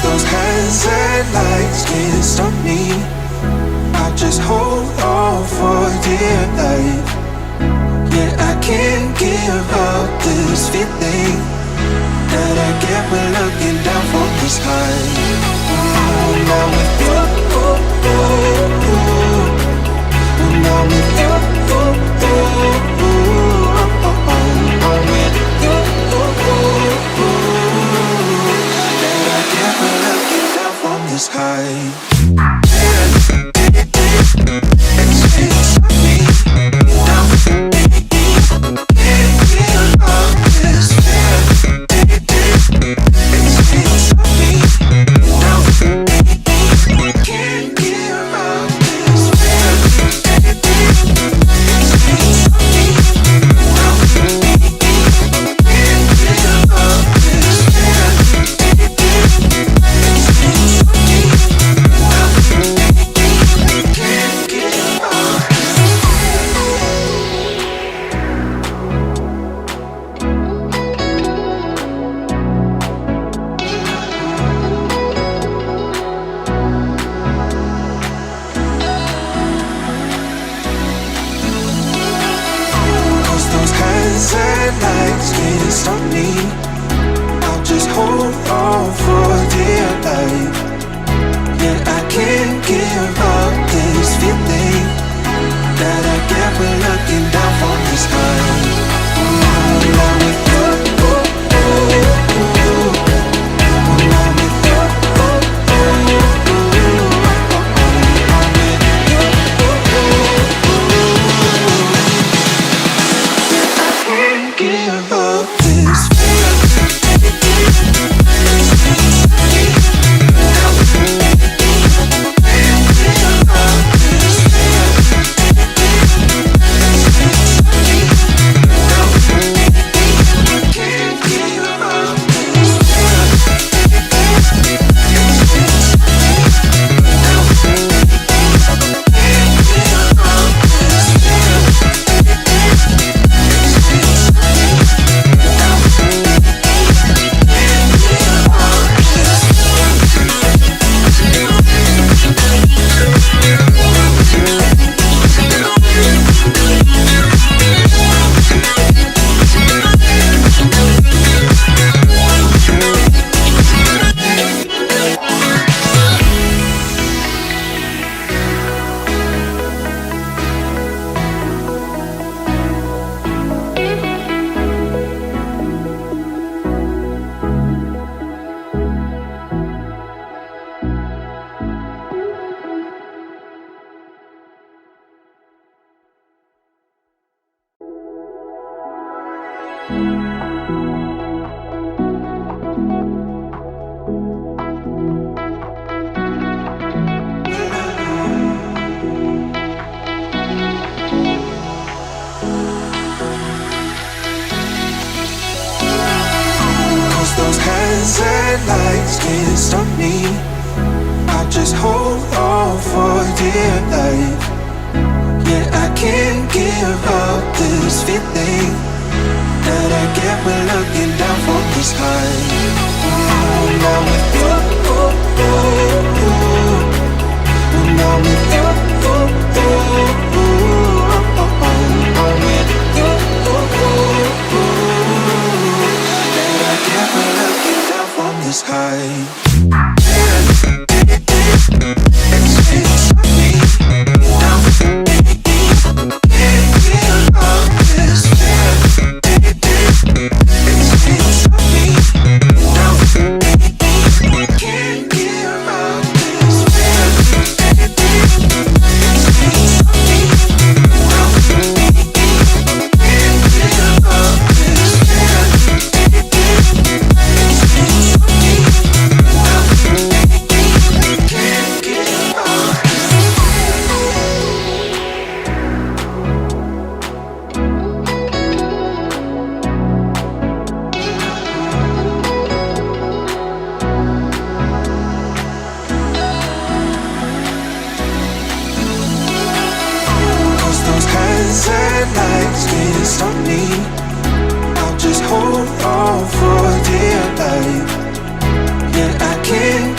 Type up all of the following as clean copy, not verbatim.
those hands and lights can't stop me. I just hold on for dear life. Yeah, I can't give up this feeling that I get when looking down from the sky. Now with you, now with you, that I get when looking down from the sky. Lights can't stop me. I just hold on for dear life. Yeah, I can't give up this feeling that I get when looking down from the sky. Now with you, now with you, that I get when looking down from the sky. Lights can't stop me. I'll just hold on for dear life. Yeah, I can't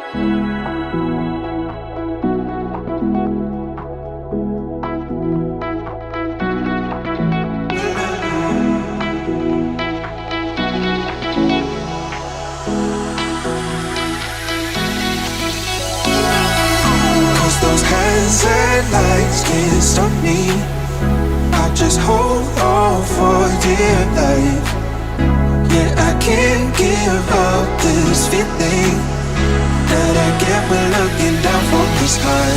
Those hands and lights can't stop me. I just hold on for dear life. Yeah, I can't give up this feeling that I get when looking down from the sky.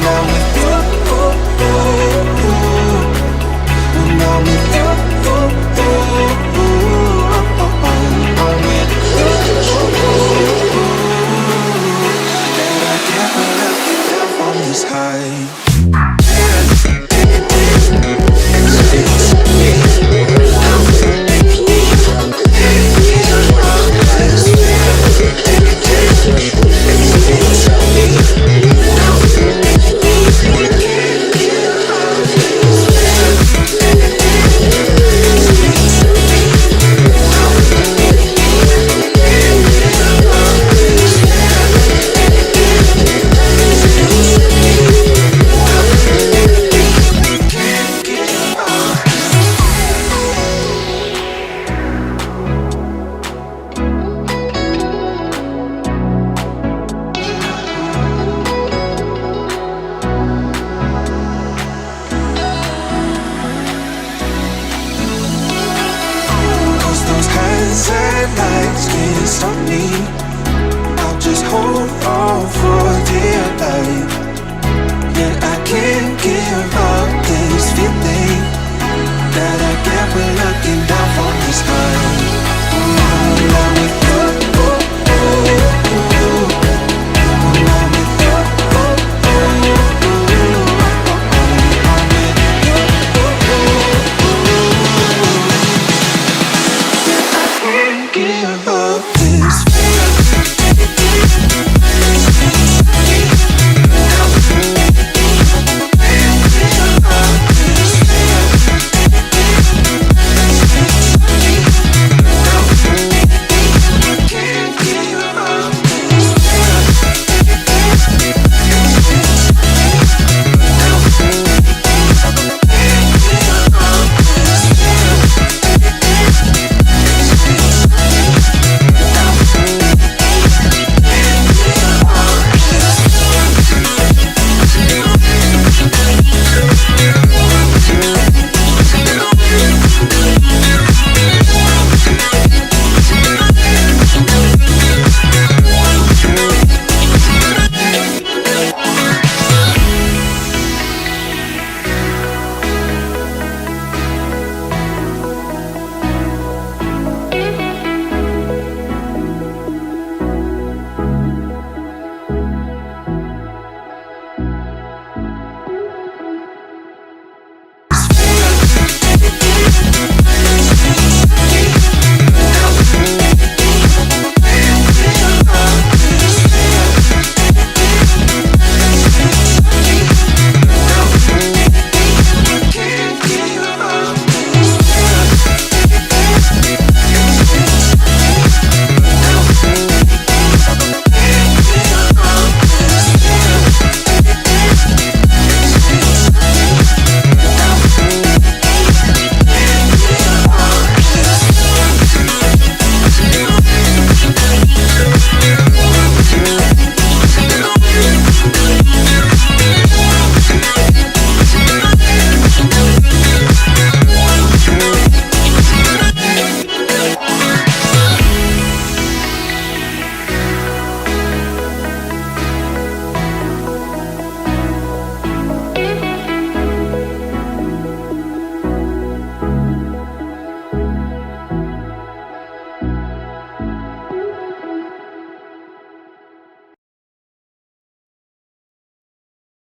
Now with you,